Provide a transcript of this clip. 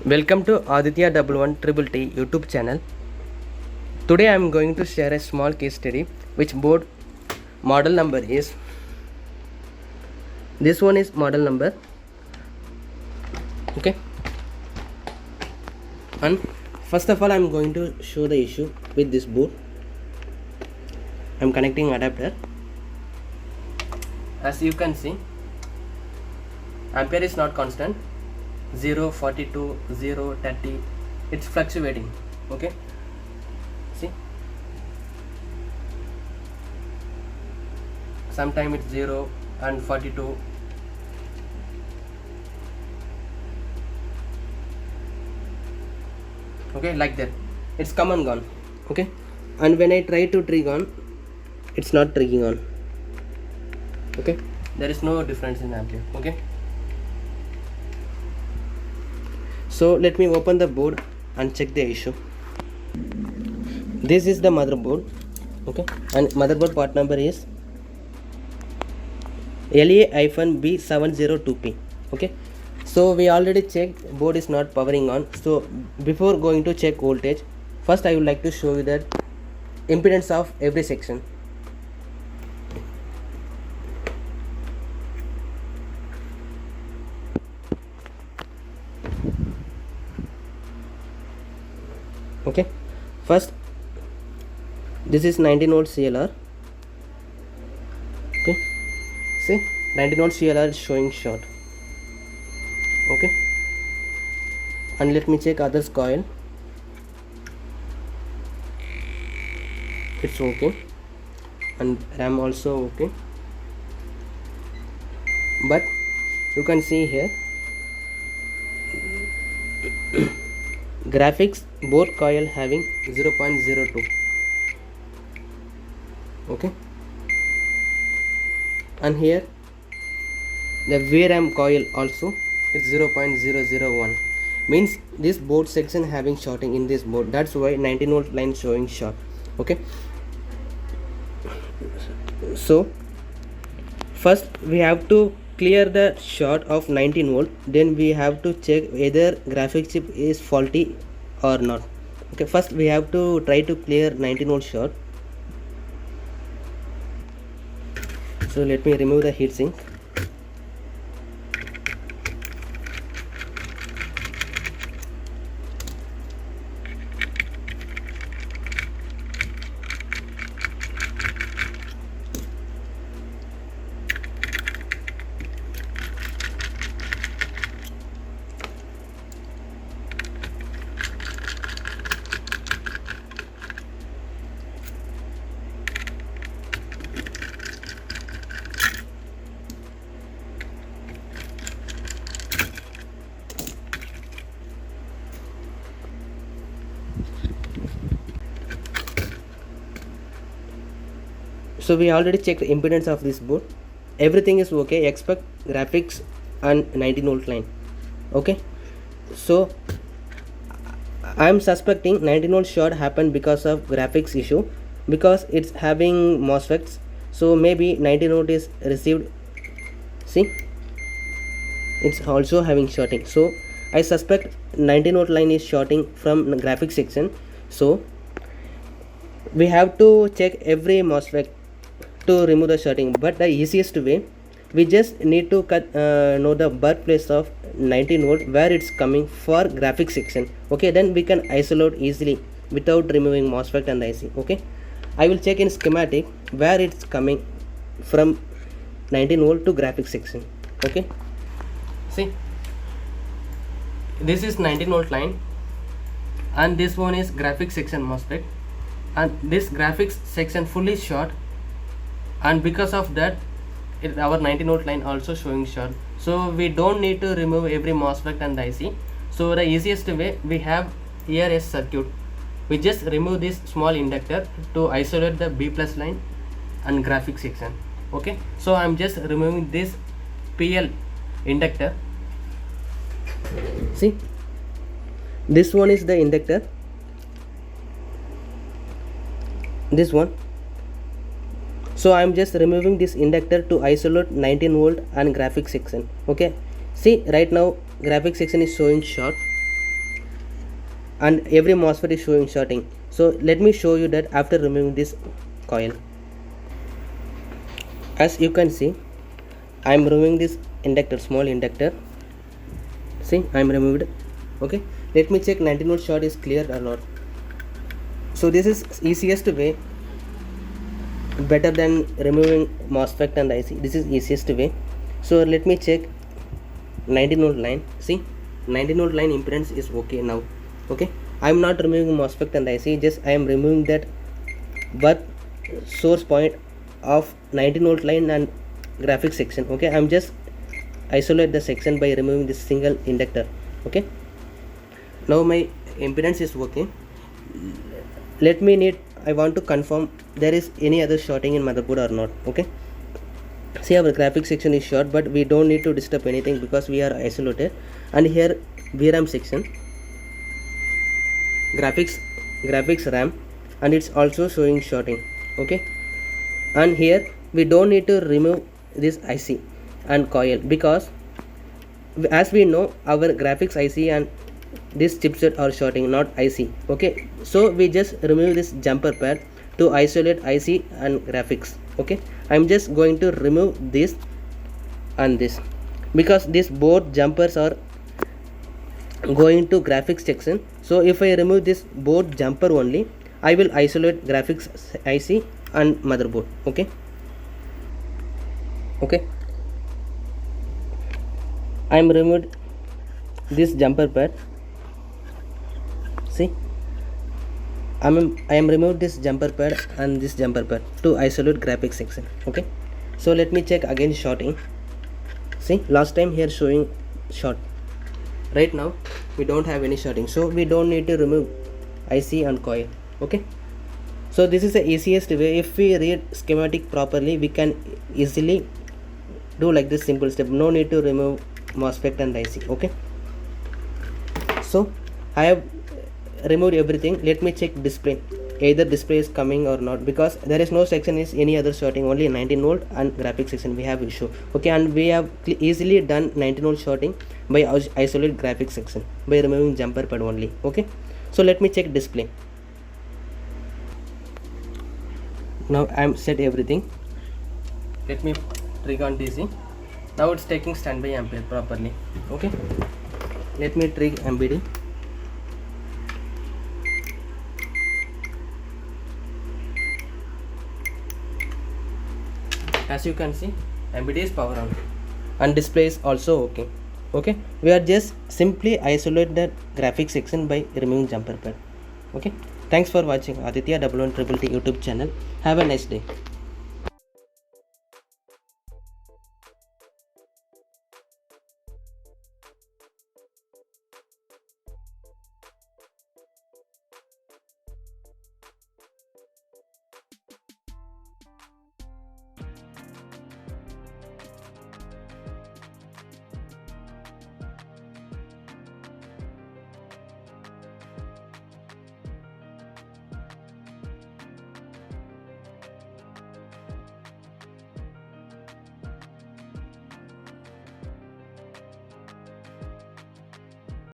Welcome to Aditya 11T YouTube channel. Today I am going to share a small case study which board model number is. This one is model number. Okay. And first of all I am going to show the issue with this board. I am connecting adapter. As you can see, ampere is not constant. 0, 42, 0, 30, it's fluctuating. Okay, see, sometimes it's 0 and 42. Okay, like that, it's come and gone. Okay, and when I try to trigger on, it's not triggering on. Okay, there is no difference in ampere. Okay, so let me open the board and check the issue. This is the motherboard. Okay, and motherboard part number is LA-B702P. okay, so we already checked board is not powering on. So before going to check voltage, first I would like to show you that impedance of every section. Okay, first this is 19 volt CLR. Okay, see, 19 volt CLR is showing short. Okay, and let me check others coil. It's okay, and RAM also okay, but you can see here graphics both coil having 0.02. okay, and here the VRAM coil also it's 0.001, means this board section having shorting in this board. That's why 19 volt line showing short. Okay, so first we have to clear the short of 19 volt, then we have to check whether graphics chip is faulty or not. Okay, first we have to try to clear 19 volt short. So let me remove the heatsink. So we already checked the impedance of this board. Everything is okay except graphics and 19 volt line. Okay, so I am suspecting 19 volt short happened because of graphics issue, because it's having MOSFETs. So maybe 19 volt is received. See, it's also having shorting. So I suspect 19 volt line is shorting from graphics section. So we have to check every MOSFET to remove the shorting, but the easiest way, we just need to know the birthplace of 19 volt where it's coming for graphics section. Okay, then we can isolate easily without removing MOSFET and IC. Okay, I will check in schematic where it's coming from 19 volt to graphics section. Okay, see, this is 19 volt line, and this one is graphics section MOSFET, and this graphics section fully short, and because of that our 19 volt line also showing short. So we don't need to remove every MOSFET and IC. So the easiest way, we have here a circuit, we just remove this small inductor to isolate the B plus line and graphics section. Okay, so I'm just removing this PL inductor. See, this one is the inductor, this one. So I'm just removing this inductor to isolate 19 volt and graphics section. Okay, see, right now graphics section is showing short and every MOSFET is showing shorting. So let me show you that after removing this coil. As you can see, I am removing this inductor, small inductor. See, I am removed. Okay, let me check 19 volt short is clear or not. So this is easiest way, better than removing MOSFET and IC. This is easiest way. So let me check 19 volt line. See, 19 volt line impedance is okay now. Okay, I am not removing MOSFET and IC, just I am removing that but source point of 19 volt line and graphics section. Okay, I am just isolate the section by removing this single inductor. Okay, now my impedance is working. I want to confirm there is any other shorting in motherboard or not. Okay, see, our graphics section is short, but we don't need to disturb anything because we are isolated. And here VRAM section, graphics RAM, and it's also showing shorting. Okay, and here we don't need to remove this IC and coil because as we know our graphics IC and this chipset are shorting, not IC. Okay, so we just remove this jumper pad to isolate IC and graphics. Okay, I'm just going to remove this and this because these both jumpers are going to graphics section. So if I remove this board jumper only, I will isolate graphics IC and motherboard. Okay, I am removed this jumper pad. See, I am removed this jumper pad and this jumper pad to isolate graphics section. Okay, so let me check again shorting. See, last time here showing short, right now we don't have any shorting, so we don't need to remove IC and coil. Okay, so this is the easiest way. If we read schematic properly, we can easily do like this simple step, no need to remove MOSFET and IC. Okay, so I have removed everything. Let me check display, either display is coming or not, because there is no section is any other shorting, only 19 volt and graphics section we have issue. Okay, and we have easily done 19 volt shorting by isolate graphics section by removing jumper pad only. Okay, so let me check display. Now I am set everything. Let me trigger on DC. Now it's taking standby ampere properly. Okay, let me trigger MBD. As you can see, MBD is power on and display is also okay. Okay, we are just simply isolate the graphics section by removing jumper pad. Okay, thanks for watching Aditya 11 Triple T YouTube channel. Have a nice day.